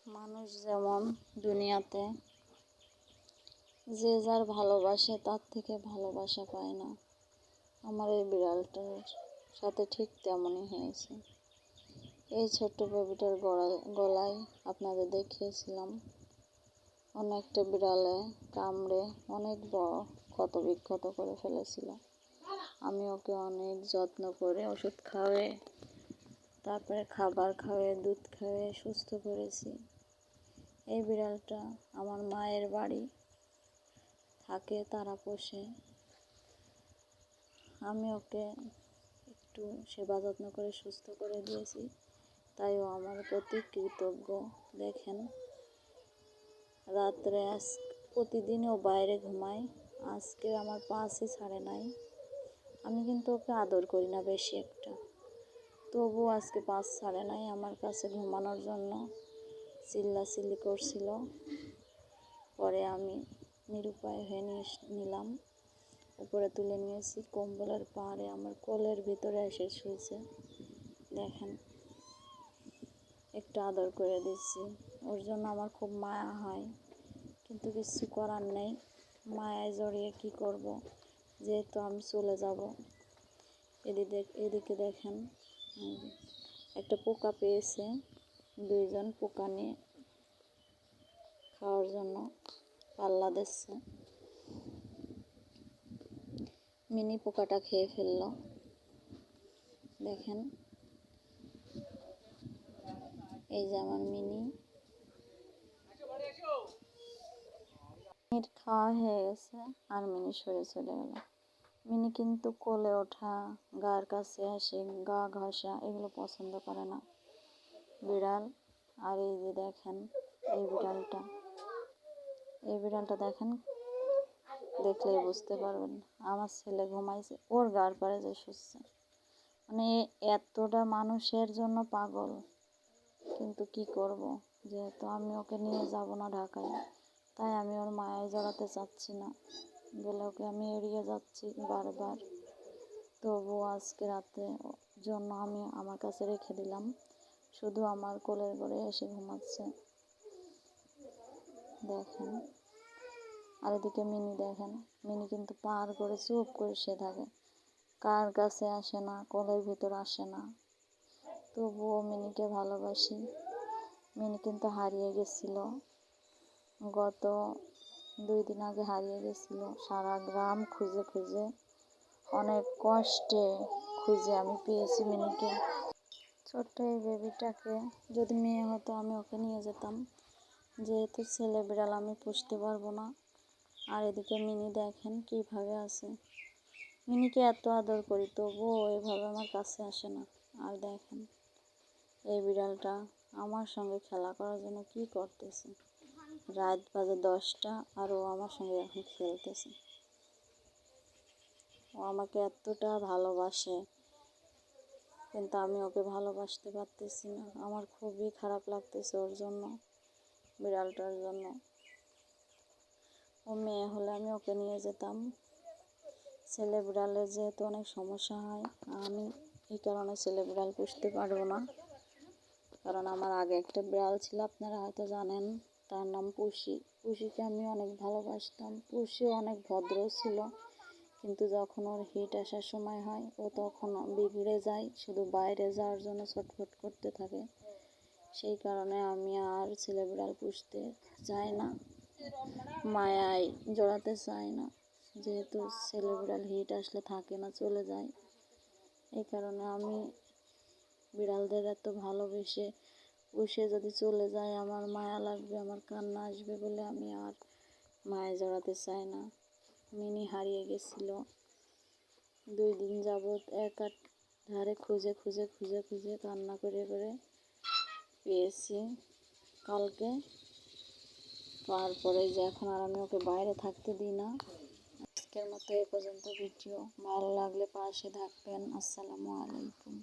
মানুষ যেমন দুনিয়াতে যে যার ভালোবাসে তার থেকে ভালোবাসা পায় না, আমার এই বিড়ালটার সাথে ঠিক তেমনই হয়েছে। এই ছোট্ট বেবিটার গলায় আপনাদের দেখিয়েছিলাম অনেকটা বিড়ালে কামড়ে অনেক বড় ক্ষত বিক্ষত করে ফেলেছিল। আমি ওকে অনেক যত্ন করে ওষুধ খাওয়ায়ে, তারপরে খাবার খাওয়ায়ে, দুধ খাওয়ায়ে সুস্থ করেছি। এই বিড়ালটা আমার মায়ের বাড়ি থাকে, তারা পোষে। আমি ওকে একটু সেবা যত্ন করে সুস্থ করে দিয়েছি, তাই ও আমার প্রতি কৃতজ্ঞ। দেখেন, রাত্রে প্রতিদিনও বাইরে ঘুমায়, আজকে আমার পাশে ছাড়ে নাই। আমি কিন্তু ওকে আদর করি না বেশি একটা, তবুও আজকে পাশ ছাড়ে নাই, আমার কাছে ঘুমানোর জন্য চিল্লাচিল্লি করছিল। পরে আমি নিরুপায় হয়ে নিলাম, উপরে তুলে নিয়েছি, কম্বলের পাড়ে আমার কোলের ভিতরে এসে শুয়েছে। দেখেন, একটু আদর করে দিচ্ছি, ওর জন্য আমার খুব মায়া হয়, কিন্তু কিছু করার নেই। মায়ায় জড়িয়ে কি করব, যেহেতু আমি চলে যাব। এদিকে দেখেন, একটা পোকা পেয়েছে, দুইজন পোকা নিয়ে খাওয়ার জন্য পাল্লা দিচ্ছে। মিনি পোকাটা খেয়ে ফেললো। দেখেন, এই যে আমার মিনির খাওয়া হয়ে গেছে, আর মিনি সরে চলে গেল। মিনি কিন্তু কোলে ওঠা, গার কাছে আসে, গা ঘষা এগুলো পছন্দ করে না বিড়াল। আর এই যে দেখেন, এই বিড়ালটা দেখেন, দেখলেই বুঝতে পারবেন। আমার ছেলে ঘুমাইছে, ওর গার পাড়ে যে শুচ্ছে, মানে এতটা মানুষের জন্য পাগল। কিন্তু কি করব, যেহেতু আমি ওকে নিয়ে যাব না ঢাকায়, তাই আমি ওর মায়ায় জড়াতে চাচ্ছি না বলে ওকে আমি এড়িয়ে যাচ্ছি বারবার। তবুও আজকে রাতে জন্য আমি আমার কাছে রেখে দিলাম, শুধু আমার কোলের ঘরে এসে ঘুমাচ্ছে। দেখেন, আর এদিকে মিনি দেখেন, মিনি কিন্তু পার করে চুপ করে সে থাকে, কার কাছে আসে না, কোলের ভিতর আসে না। তবুও মিনিকে ভালোবাসি। মিনি কিন্তু হারিয়ে গেছিল, গত 2 দিন আগে হারিয়ে গেছিল। সারা গ্রাম খুঁজে খুঁজে, অনেক কষ্টে খুঁজে আমি পেয়েছি মিনিকে। ছোট্ট এই বেবিটাকে যদি মেয়ে হতো আমি ওকে নিয়ে যেতাম, যেহেতু ছেলে বিড়াল আমি পুষতে পারবো না। আর এদিকে মিনি দেখেন কীভাবে আছে। মিনিকে এত আদর করি, তবুও এভাবে আমার কাছে আসে না। আর দেখেন, এই বিড়ালটা আমার সঙ্গে খেলা করার জন্য কি করতেছে। রাত বাজে 10টা, আর ও আমার সঙ্গে এখন খেলতেছে। ও আমাকে এতটা ভালোবাসে, কিন্তু আমি ওকে ভালোবাসতে পারতেছি না। আমার খুবই খারাপ লাগতেছে ওর জন্য, বিড়ালটার জন্য। ও মেয়ে হলে আমি ওকে নিয়ে যেতাম। ছেলে বিড়ালের যেহেতু অনেক সমস্যা হয়, আমি এই কারণে ছেলে বিড়াল পুষতে পারবো না। কারণ আমার আগে একটা বিড়াল ছিল, আপনারা হয়তো জানেন, তার নাম পুষি। পুষিকে আমি অনেক ভালোবাসতাম। পুষিও অনেক ভদ্র ছিল, কিন্তু যখন ওর হিট আসার সময় হয়, ও তখন বিগড়ে যায়, শুধু বাইরে যাওয়ার জন্য ছটফট করতে থাকে। সেই কারণে আমি আর ছেলে বিড়াল পুষতে চাই না, মায়ায় জড়াতে চাই না। যেহেতু ছেলে বিড়াল হিট আসলে থাকে না, চলে যায়। এই কারণে আমি বিড়ালদের এত ভালোবেসে পুষে যদি চলে যায়, আমার মায়া লাগবে, আমার কান্না আসবে বলে আমি আর মায়ে জড়াতে চাই না। মিনি হারিয়ে গেছিল, 2 দিন যাবৎ এক ধারে খুঁজে খুঁজে খুঁজে খুঁজে কান্না করে করে পেয়েছি কালকে। তারপরে যে এখন আর আমি ওকে বাইরে থাকতে দিই না। আজকের মতো এ পর্যন্ত ভিডিও। ভালো লাগলে পাশে থাকবেন। আসসালামু আলাইকুম।